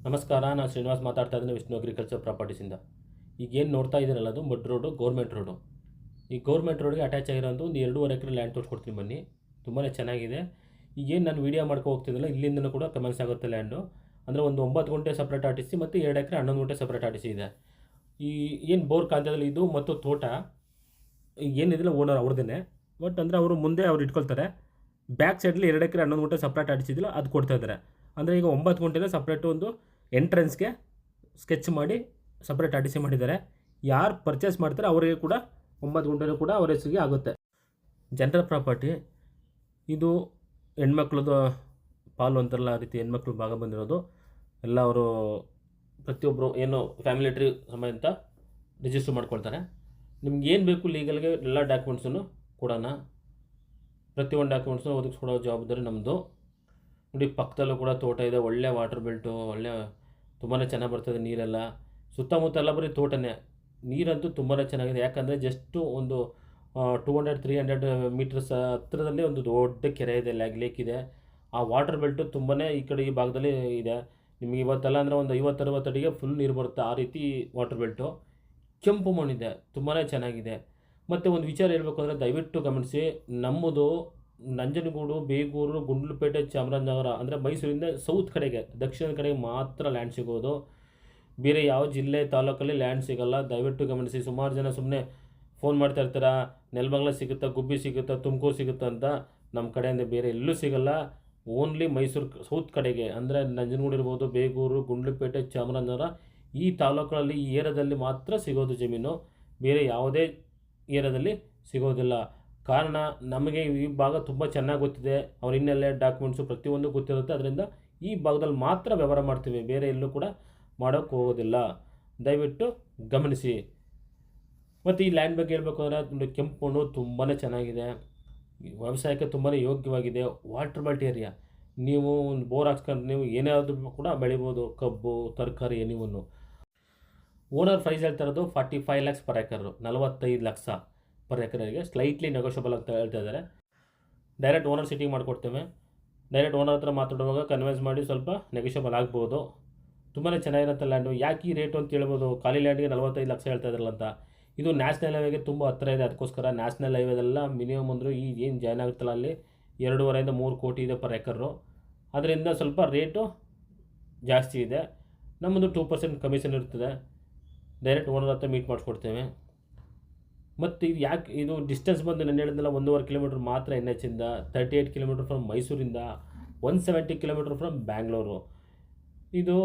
ನಮಸ್ಕಾರ, ನಾನು ಶ್ರೀನಿವಾಸ್ ಮಾತಾಡ್ತಾ ಇದ್ದೀನಿ ವಿಷ್ಣು ಅಗ್ರಿಕಲ್ಚರ್ ಪ್ರಾಪರ್ಟೀಸಿಂದ. ಈಗೇನು ನೋಡ್ತಾ ಇದ್ದೀರಲ್ಲ, ಅದು ಮಡ್ ರೋಡು, ಗೌರ್ಮೆಂಟ್ ರೋಡು. ಈ ಗೌರ್ಮೆಂಟ್ ರೋಡ್ಗೆ ಅಟ್ಯಾಚ್ ಆಗಿರೋದು ಒಂದು 2.5 ಎಕರೆ ಲ್ಯಾಂಡ್ ತೋರಿಸ್ಕೊಡ್ತೀನಿ ಬನ್ನಿ. ತುಂಬಾ ಚೆನ್ನಾಗಿದೆ. ಈಗೇನು ನಾನು ವೀಡಿಯೋ ಮಾಡ್ಕೊ ಹೋಗ್ತಿದ್ದಲ್ಲ, ಇಲ್ಲಿಂದನೂ ಕೂಡ ಕಮೆನ್ಸ್ ಆಗುತ್ತೆ ಲ್ಯಾಂಡು. ಅಂದರೆ ಒಂದು 9 ಗುಂಟೆ ಸಪ್ರೇಟ್ ಆರ್ ಟಿ ಸಿ ಮತ್ತು 2 ಎಕರೆ 11 ಗುಂಟೆ ಸಪ್ರೇಟ್ ಆರ್ ಟಿ ಸಿ ಇದೆ. ಈ ಏನು ಬೋರ್ ಕಾಂತದಲ್ಲಿ ಇದು ಮತ್ತು ತೋಟ ಏನಿದಿಲ್ಲ ಓನರ್ ಅವ್ರದ್ದೇ. ಬಟ್ ಅಂದರೆ ಅವರು ಮುಂದೆ ಅವ್ರು ಇಟ್ಕೊಳ್ತಾರೆ. ಬ್ಯಾಕ್ ಸೈಡಲ್ಲಿ 2 ಎಕರೆ 11 ಗುಂಟೆ ಸಪ್ರೇಟ್ ಆರ್ ಟಿ ಸಿ ಇದೆಯಲ್ಲ, ಅದು ಕೊಡ್ತಾ ಇದ್ದಾರೆ. ಅಂದರೆ ಈಗ 9 ಗುಂಟೆನ ಸಪ್ರೇಟು ಒಂದು ಎಂಟ್ರೆನ್ಸ್ಗೆ ಸ್ಕೆಚ್ ಮಾಡಿ ಸಪ್ರೇಟ್ ಆರ್ ಟಿ ಸಿ ಮಾಡಿದ್ದಾರೆ. ಯಾರು ಪರ್ಚೇಸ್ ಮಾಡ್ತಾರೆ ಅವರಿಗೆ ಕೂಡ 9 ಗುಂಟೆನೂ ಕೂಡ ಅವರ ಹೆಸರಿಗೆ ಆಗುತ್ತೆ. ಜನರಲ್ ಪ್ರಾಪರ್ಟಿ ಇದು ಹೆಣ್ಮಕ್ಳದ್ದು ಪಾಲು ಅಂತಾರಲ್ಲ, ಆ ರೀತಿ ಹೆಣ್ಮಕ್ಳು ಭಾಗ ಬಂದಿರೋದು ಎಲ್ಲ. ಅವರು ಪ್ರತಿಯೊಬ್ಬರು ಏನು ಫ್ಯಾಮಿಲಿ ಟ್ರೀ ಸಮೇತ ರಿಜಿಸ್ಟರ್ ಮಾಡ್ಕೊಳ್ತಾರೆ. ನಿಮ್ಗೆ ಏನು ಬೇಕು ಲೀಗಲ್ಗೆ ಎಲ್ಲ ಡಾಕ್ಯುಮೆಂಟ್ಸನ್ನು ಕೊಡೋಣ. ಪ್ರತಿಯೊಂದು ಡಾಕ್ಯುಮೆಂಟ್ಸನ್ನು ಒದಗಿಸ್ಕೊಡೋ ಜವಾಬ್ದಾರಿ ನಮ್ಮದು. ನೋಡಿ, ಪಕ್ಕದಲ್ಲೂ ಕೂಡ ತೋಟ ಇದೆ. ಒಳ್ಳೆ ವಾಟರ್ ಬೆಲ್ಟು, ಒಳ್ಳೆ ತುಂಬಾ ಚೆನ್ನಾಗಿ ಬರ್ತದೆ ನೀರೆಲ್ಲ. ಸುತ್ತಮುತ್ತ ಎಲ್ಲ ಬರೀ ತೋಟನೇ. ನೀರಂತೂ ತುಂಬಾ ಚೆನ್ನಾಗಿದೆ. ಯಾಕಂದರೆ ಜಸ್ಟು ಒಂದು 200-300 ಮೀಟರ್ಸ್ ಹತ್ತಿರದಲ್ಲಿ ಒಂದು ದೊಡ್ಡ ಕೆರೆ ಇದೆ, ಲೇಕ್ ಇದೆ. ಆ ವಾಟರ್ ಬೆಲ್ಟು ತುಂಬಾ ಈ ಕಡೆ ಈ ಭಾಗದಲ್ಲಿ ಇದೆ. ನಿಮಗೆ ಇವತ್ತೆಲ್ಲ ಅಂದರೆ ಒಂದು 50-60 ಅಡಿಗೆ ಫುಲ್ ನೀರು ಬರುತ್ತೆ, ಆ ರೀತಿ ವಾಟರ್ ಬೆಲ್ಟು. ಕೆಂಪು ಮಣ್ಣಿದೆ, ತುಂಬಾ ಚೆನ್ನಾಗಿದೆ. ಮತ್ತು ಒಂದು ವಿಚಾರ ಹೇಳಬೇಕು ಅಂದರೆ ದಯವಿಟ್ಟು ಗಮನಿಸಿ, ನಮ್ಮದು ನಂಜನಗೂಡು, ಬೇಗೂರು, ಗುಂಡ್ಲುಪೇಟೆ, ಚಾಮರಾಜನಗರ ಅಂದರೆ ಮೈಸೂರಿಂದ ಸೌತ್ ಕಡೆಗೆ, ದಕ್ಷಿಣದ ಕಡೆಗೆ ಮಾತ್ರ ಲ್ಯಾಂಡ್ ಸಿಗೋದು. ಬೇರೆ ಯಾವ ಜಿಲ್ಲೆ ತಾಲೂಕಲ್ಲಿ ಲ್ಯಾಂಡ್ ಸಿಗೋಲ್ಲ. ದಯವಿಟ್ಟು ಗಮನಿಸಿ. ಸುಮಾರು ಜನ ಸುಮ್ಮನೆ ಫೋನ್ ಮಾಡ್ತಾ ಇರ್ತಾರೆ, ನೆಲಮಂಗಲ ಸಿಗುತ್ತಾ, ಗುಬ್ಬಿ ಸಿಗುತ್ತಾ, ತುಮಕೂರು ಸಿಗುತ್ತಾ ಅಂತ. ನಮ್ಮ ಕಡೆಯಿಂದ ಬೇರೆ ಎಲ್ಲೂ ಸಿಗೋಲ್ಲ. ಓನ್ಲಿ ಮೈಸೂರು ಸೌತ್ ಕಡೆಗೆ ಅಂದರೆ ನಂಜನಗೂಡು ಇರ್ಬೋದು, ಬೇಗೂರು, ಗುಂಡ್ಲುಪೇಟೆ, ಚಾಮರಾಜನಗರ ಈ ತಾಲೂಕಲ್ಲಿ, ಈ ಏರಿಯಾದಲ್ಲಿ ಮಾತ್ರ ಸಿಗೋದು ಜಮೀನು. ಬೇರೆ ಯಾವುದೇ ಏರಿಯಾದಲ್ಲಿ ಸಿಗೋದಿಲ್ಲ. ಕಾರಣ ನಮಗೆ ಈ ಭಾಗ ತುಂಬ ಚೆನ್ನಾಗಿ ಗೊತ್ತಿದೆ. ಅವ್ರ ಹಿನ್ನೆಲೆ ಡಾಕ್ಯುಮೆಂಟ್ಸು ಪ್ರತಿಯೊಂದು ಗೊತ್ತಿರುತ್ತೆ. ಅದರಿಂದ ಈ ಭಾಗದಲ್ಲಿ ಮಾತ್ರ ವ್ಯವಹಾರ ಮಾಡ್ತೀವಿ, ಬೇರೆ ಎಲ್ಲೂ ಕೂಡ ಮಾಡೋಕ್ಕೆ ಹೋಗೋದಿಲ್ಲ. ದಯವಿಟ್ಟು ಗಮನಿಸಿ. ಮತ್ತು ಈ ಲ್ಯಾಂಡ್ ಬಗ್ಗೆ ಹೇಳಬೇಕು ಅಂದರೆ ಕೆಂಪು ಮಣ್ಣು ತುಂಬಾ ಚೆನ್ನಾಗಿದೆ, ವ್ಯವಸಾಯಕ್ಕೆ ತುಂಬಾ ಯೋಗ್ಯವಾಗಿದೆ. Water belt area. ನೀವು ಒಂದು ಬೋರ್ ಹಾಕ್ಸ್ಕೊಂಡು ನೀವು ಏನಾದರೂ ಕೂಡ ಬೆಳಿಬೋದು, ಕಬ್ಬು, ತರಕಾರಿ, ಎನಿವನ್ನು. ಓನರ್ ಪ್ರೈಸ್ ಹೇಳ್ತಾ ಇರೋದು 45 lakhs ಪರ್ ಎಕರು, 45 ಲಕ್ಷ ಪರ್ ಎಕರೆಗೆ. ಸ್ಲೈಟ್ಲಿ ನೆಗೋಷಿಯಬಲ್ ಅಂತ ಹೇಳ್ತಾ ಇದ್ದಾರೆ. ಡೈರೆಕ್ಟ್ ಓನರ್ ಸಿಟಿಂಗ್ ಮಾಡಿಕೊಡ್ತೇವೆ. ಡೈರೆಕ್ಟ್ ಓನರ್ ಹತ್ರ ಮಾತಾಡುವಾಗ ಕನ್ವಿನ್ಸ್ ಮಾಡಿ ಸ್ವಲ್ಪ ನೆಗೋಷಿಯಬಲ್ ಆಗ್ಬೋದು. ತುಂಬಾ ಚೆನ್ನಾಗಿರುತ್ತೆ ಲ್ಯಾಂಡು. ಯಾಕೆ ಈ ರೇಟು ಅಂತ ಹೇಳ್ಬೋದು. ಖಾಲಿ ಲ್ಯಾಂಡ್ಗೆ 45 ಲಕ್ಷ ಹೇಳ್ತಾ ಇದ್ರಲ್ಲ ಅಂತ. ಇದು ನ್ಯಾಷನಲ್ ಹೈವೇಗೆ ತುಂಬ ಹತ್ತಿರ ಇದೆ. ಅದಕ್ಕೋಸ್ಕರ ನ್ಯಾಷನಲ್ ಹೈವೇದೆಲ್ಲ ಮಿನಿಮಮ್ ಅಂದರೂ ಈ ಏನು ಜಾಯ್ನ್ ಆಗುತ್ತಲ್ಲ, ಅಲ್ಲಿ 2.5-3 ಕೋಟಿ ಇದೆ ಪರ್ ಎಕರು. ಅದರಿಂದ ಸ್ವಲ್ಪ ರೇಟು ಜಾಸ್ತಿ ಇದೆ. ನಮ್ಮದು 2% ಕಮಿಷನ್ ಇರ್ತದೆ. ಡೈರೆಕ್ಟ್ ಓನರ್ ಹತ್ರ ಮೀಟ್ ಮಾಡಿಸ್ಕೊಡ್ತೇವೆ. ಮತ್ತು ಇದು ಯಾಕೆ ಇದು ಡಿಸ್ಟೆನ್ಸ್ ಬಂದು ನಾನು ಹೇಳಿದ್ನಲ್ಲ, 1.5 ಕಿಲೋಮೀಟ್ರ್ ಮಾತ್ರ NH ಇಂದ, 38 ಕಿಲೋಮೀಟ್ರ್ ಫ್ರಮ್ ಮೈಸೂರಿಂದ, 170 ಕಿಲೋಮೀಟ್ರ್ ಫ್ರಮ್ ಬ್ಯಾಂಗ್ಳೂರು. ಇದು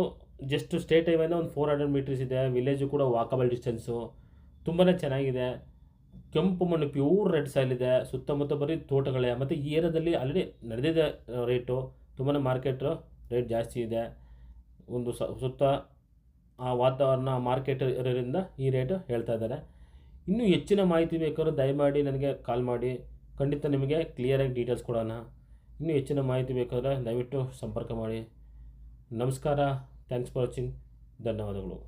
ಜಸ್ಟ್ ಸ್ಟೇಟ್ ಹೈವೇನ ಒಂದು 400 ಮೀಟರ್ಸ್ ಇದೆ. ವಿಲೇಜು ಕೂಡ ವಾಕಬಲ್ ಡಿಸ್ಟೆನ್ಸು. ತುಂಬಾ ಚೆನ್ನಾಗಿದೆ. ಕೆಂಪು ಮಣ್ಣು, ಪ್ಯೂರ್ ರೆಡ್ ಸಾಯಿಲ್ ಇದೆ. ಸುತ್ತಮುತ್ತ ಬರೀ ತೋಟಗಳೇ. ಮತ್ತು ಈ ಏರಿಯಾದಲ್ಲಿ ಆಲ್ರೆಡಿ ನಡೆದಿದೆ ರೇಟು. ತುಂಬಾ ಮಾರ್ಕೆಟ್ ರೇಟ್ ಜಾಸ್ತಿ ಇದೆ. ಒಂದು ಸುತ್ತ ಆ ವಾತಾವರಣ ಮಾರ್ಕೆಟ್ ಇರೋದ್ರಿಂದ ಈ ರೇಟು ಹೇಳ್ತಾ ಇದ್ದಾರೆ. ಇನ್ನೂ ಹೆಚ್ಚಿನ ಮಾಹಿತಿ ಬೇಕಾದ್ರೂ ದಯಮಾಡಿ ನನಗೆ ಕಾಲ್ ಮಾಡಿ, ಖಂಡಿತ ನಿಮಗೆ ಕ್ಲಿಯರಾಗಿ ಡೀಟೇಲ್ಸ್ ಕೊಡೋಣ. ಇನ್ನೂ ಹೆಚ್ಚಿನ ಮಾಹಿತಿ ಬೇಕಾದರೆ ದಯವಿಟ್ಟು ಸಂಪರ್ಕ ಮಾಡಿ. ನಮಸ್ಕಾರ. Thanks for watching. ಧನ್ಯವಾದಗಳು.